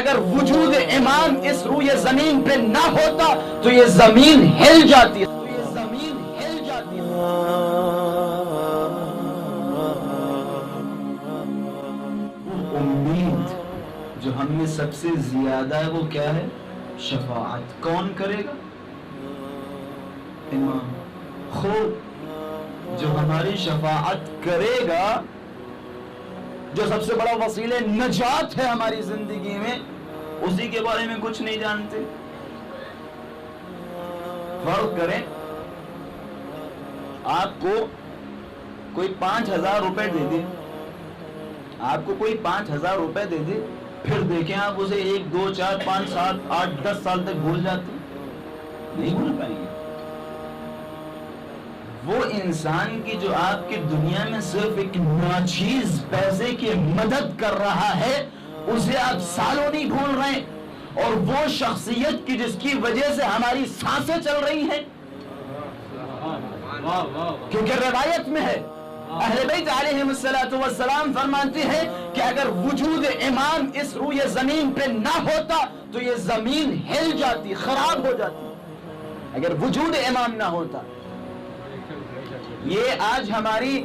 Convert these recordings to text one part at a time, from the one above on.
اگر وجود امام اس روئے زمین پہ نہ ہوتا تو یہ زمین ہل جاتی. وہ امید جو ہم میں سب سے زیادہ ہے وہ کیا ہے؟ شفاعت. کون کرے گا؟ امام. خوب جو ہماری شفاعت کرے گا، جو سب سے بڑا وسیلہ نجات ہے ہماری زندگی میں، اسی کے بارے میں کچھ نہیں جانتے. فرض کریں آپ کو کوئی 5,000 روپے دے دے، آپ کو کوئی 5,000 روپے دے دے، پھر دیکھیں آپ اسے 1 2 4 5 7 8 10 سال تک بھول جاتے نہیں بھول پائیں گے. وہ انسان کی جو آپ کی دنیا میں صرف ایک ناچیز پیسے کی مدد کر رہا ہے، اسے آپ سالوں نہیں بھول رہے. اور وہ شخصیت کی جس کی وجہ سے ہماری سانسیں چل رہی ہیں، کیونکہ روایت میں ہے اہل بیت علیہم السلام فرماتے ہیں کہ اگر وجود امام اس روئے زمین پہ نہ ہوتا تو یہ زمین ہل جاتی، خراب ہو جاتی. اگر وجود امام نہ ہوتا. یہ آج ہماری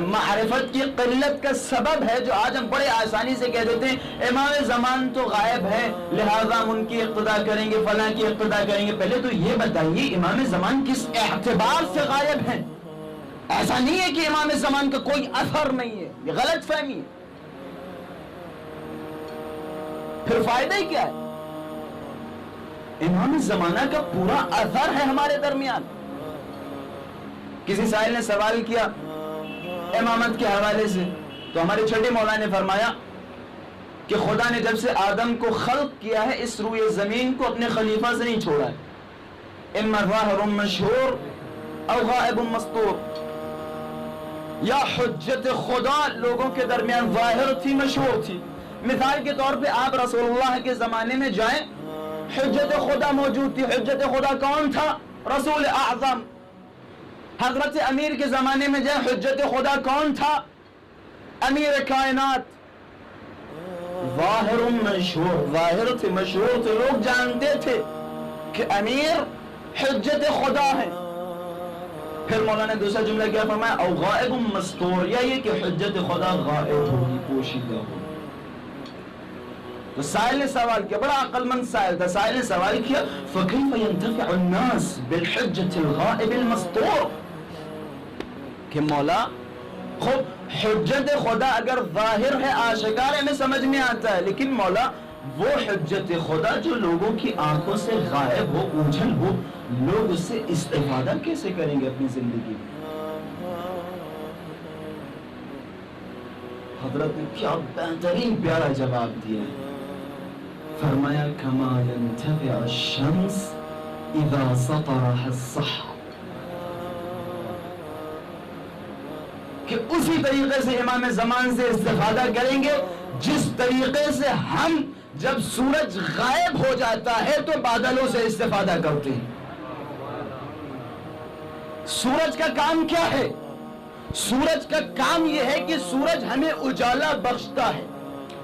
معرفت کی قلت کا سبب ہے، جو آج ہم بڑے آسانی سے کہہ دیتے ہیں امام زمان تو غائب ہے لہذا ہم ان کی اقتداء کریں گے، فلاں کی اقتداء کریں گے. پہلے تو یہ بتائیے امام زمان کس اعتبار سے غائب ہیں؟ ایسا نہیں ہے کہ امام زمان کا کوئی اثر نہیں ہے، یہ غلط فہمی ہے. پھر فائدہ ہی کیا ہے؟ امام زمانہ کا پورا اثر ہے ہمارے درمیان. کسی سائل نے سوال کیا امامت کے حوالے سے، تو ہمارے چھٹے مولا نے فرمایا کہ خدا نے جب سے آدم کو خلق کیا ہے اس روئے زمین کو اپنے خلیفہ سے نہیں چھوڑا ہے. اما ظاہر مشہور او غائب مستور. یا حجت خدا لوگوں کے درمیان ظاہر تھی، مشہور تھی. مثال کے طور پہ آپ رسول اللہ کے زمانے میں جائیں، حجت خدا موجود تھی. حجت خدا کون تھا؟ رسول اعظم. حضرت امیر کے زمانے میں جائیں، حجت خدا کون تھا؟ امیر کائنات. ظاہر مشہور، ظاہر تھے، مشہور تھے، لوگ جانتے تھے کہ امیر حجت خدا ہے. پھر مولانا نے دوسرا جملہ کیا فرمایا؟ او غائب مستور، یا یہ کہ حجت خدا غائب ہوگی، پوشیدہ ہوگی. تو سائل نے سوال کیا، بڑا عقل مند سائل تھا. سائل نے سوال کیا فَكَيْفَ يَنْتَفِعُ النَّاسِ بِالْحُجَّةِ الْغَائِبِ الْمَسْطُورِ، کہ مولا خب حجت خدا اگر ظاہر ہے، آشکار ہے، ہمیں سمجھ میں آتا ہے، لیکن مولا وہ حجت خدا جو لوگوں کی آنکھوں سے غائب ہو، اوجھل ہو، لوگ اس سے استفادہ کیسے کریں گے اپنی زندگی میں؟ حضرت نے کیا بہترین پیارا جواب دیا ہے. فرمایا کما ينتفع الشمس اذا سطرها الصحو، کہ اسی طریقے سے امام زمان سے استفادہ کریں گے جس طریقے سے ہم جب سورج غائب ہو جاتا ہے تو بادلوں سے استفادہ کرتے ہیں. سورج کا کام کیا ہے؟ سورج کا کام یہ ہے کہ سورج ہمیں اجالا بخشتا ہے،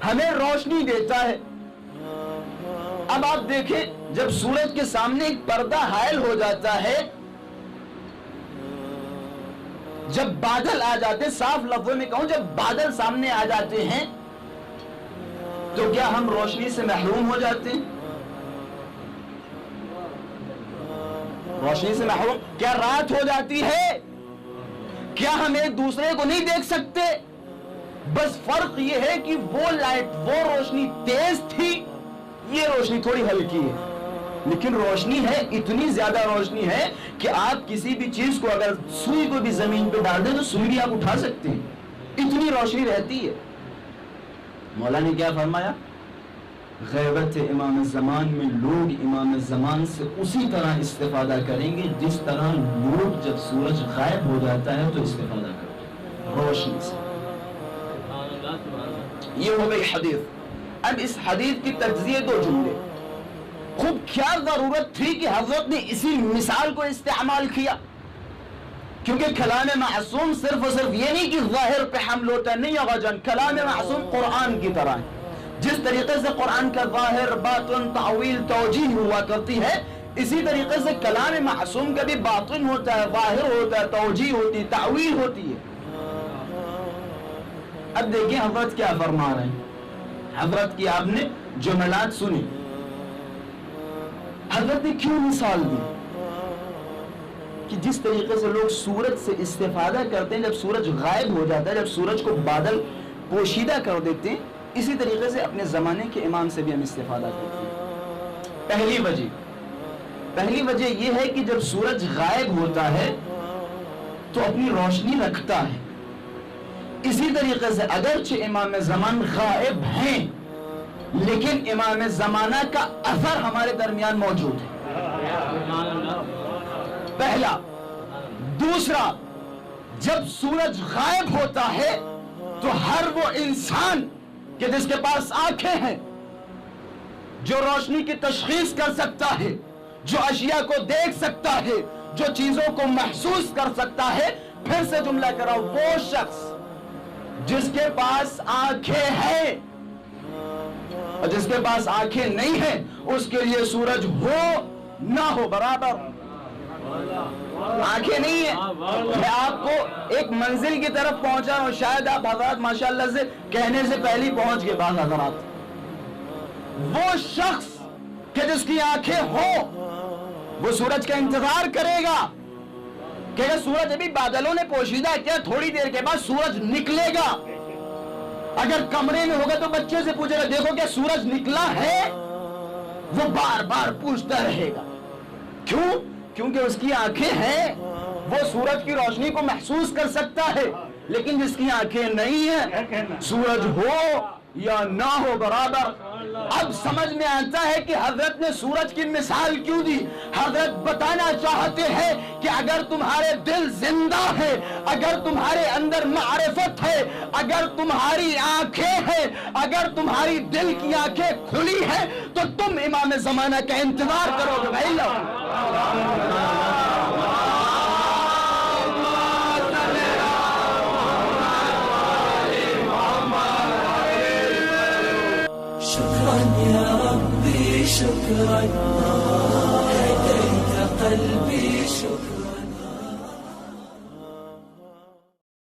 ہمیں روشنی دیتا ہے. اب آپ دیکھیں جب سورج کے سامنے ایک پردہ حائل ہو جاتا ہے، جب بادل آ جاتے، صاف لفظوں میں کہوں جب بادل سامنے آ جاتے ہیں تو کیا ہم روشنی سے محروم ہو جاتے ہیں؟ روشنی سے محروم. کیا رات ہو جاتی ہے؟ کیا ہم ایک دوسرے کو نہیں دیکھ سکتے؟ بس فرق یہ ہے کہ وہ لائٹ، وہ روشنی تیز تھی، یہ روشنی تھوڑی ہلکی ہے. لیکن روشنی ہے، اتنی زیادہ روشنی ہے کہ آپ کسی بھی چیز کو اگر سوئی کو بھی زمین پہ ڈال دیں تو سوئی بھی آپ اٹھا سکتے ہیں، اتنی روشنی رہتی ہے. مولا نے کیا فرمایا؟ غیبت امام زمان میں لوگ امام زمان سے اسی طرح استفادہ کریں گے جس طرح لوگ جب سورج غائب ہو جاتا ہے تو استفادہ کرتے ہیں روشنی سے. یہ ہو گئی حدیث. اب اس حدیث کی تجزیے دو جملے. خوب کیا ضرورت تھی کہ حضرت نے اسی مثال کو استعمال کیا؟ کیونکہ کلام معصوم صرف اور صرف یہ نہیں کہ ظاہر پہ حمل ہوتا ہے، نہیں آقا جان، کلام معصوم قرآن کی طرح ہے. جس طریقے سے قرآن کا ظاہر باطن تعویل توجیہ ہوا کرتی ہے، اسی طریقے سے کلام معصوم کا بھی باطن ہوتا ہے، ظاہر ہوتا ہے، توجیہ ہوتی ہے، تعویل ہوتی ہے۔ اب دیکھیں حضرت کیا فرما رہے ہیں۔ حضرت کی آپ نے جملات سنی، حضرت نے کیوں مثال دی کہ جس طریقے سے لوگ سورج سے استفادہ کرتے ہیں جب سورج غائب ہو جاتا ہے، جب سورج کو بادل پوشیدہ کر دیتے ہیں، اسی طریقے سے اپنے زمانے کے امام سے بھی ہم استفادہ کرتے ہیں۔ پہلی وجہ یہ ہے کہ جب سورج غائب ہوتا ہے تو اپنی روشنی رکھتا ہے، اسی طریقے سے اگرچہ امام زمان غائب ہیں لیکن امام زمانہ کا اثر ہمارے درمیان موجود ہے، پہلا۔ دوسرا، جب سورج غائب ہوتا ہے تو ہر وہ انسان کہ جس کے پاس آنکھیں ہیں، جو روشنی کی تشخیص کر سکتا ہے، جو اشیاء کو دیکھ سکتا ہے، جو چیزوں کو محسوس کر سکتا ہے، پھر سے جملہ کرا، وہ شخص جس کے پاس آنکھیں ہیں اور جس کے پاس آنکھیں نہیں ہیں، اس کے لیے سورج ہو نہ ہو برابر۔ آنکھیں نہیں ہیں، میں آپ کو ایک منزل کی طرف پہنچا ہوں، شاید آپ حضرات ماشاءاللہ سے کہنے سے پہلے پہنچ گئے بعض حضرات۔ وہ شخص کہ جس کی آنکھیں ہو وہ سورج کا انتظار کرے گا کہ اگر سورج ابھی بادلوں نے پوشیدہ کیا، تھوڑی دیر کے بعد سورج نکلے گا۔ اگر کمرے میں ہوگا تو بچے سے پوچھے گا دیکھو کیا سورج نکلا ہے، وہ بار بار پوچھتا رہے گا۔ کیوں؟ کیونکہ اس کی آنکھیں ہیں، وہ سورج کی روشنی کو محسوس کر سکتا ہے، لیکن جس کی آنکھیں نہیں ہیں، سورج ہو یا نہ ہو برابر۔ اب سمجھ میں آتا ہے کہ حضرت نے سورج کی مثال کیوں دی۔ حضرت بتانا چاہتے ہیں کہ اگر تمہارے دل زندہ ہے، اگر تمہارے اندر معرفت ہے، اگر تمہاری آنکھیں ہیں، اگر تمہاری دل کی آنکھیں کھلی ہیں تو تم امام زمانہ کا انتظار کرو گے بھائی لو۔ شكرا يا ربي شكرا، هديت قلبي شكرا.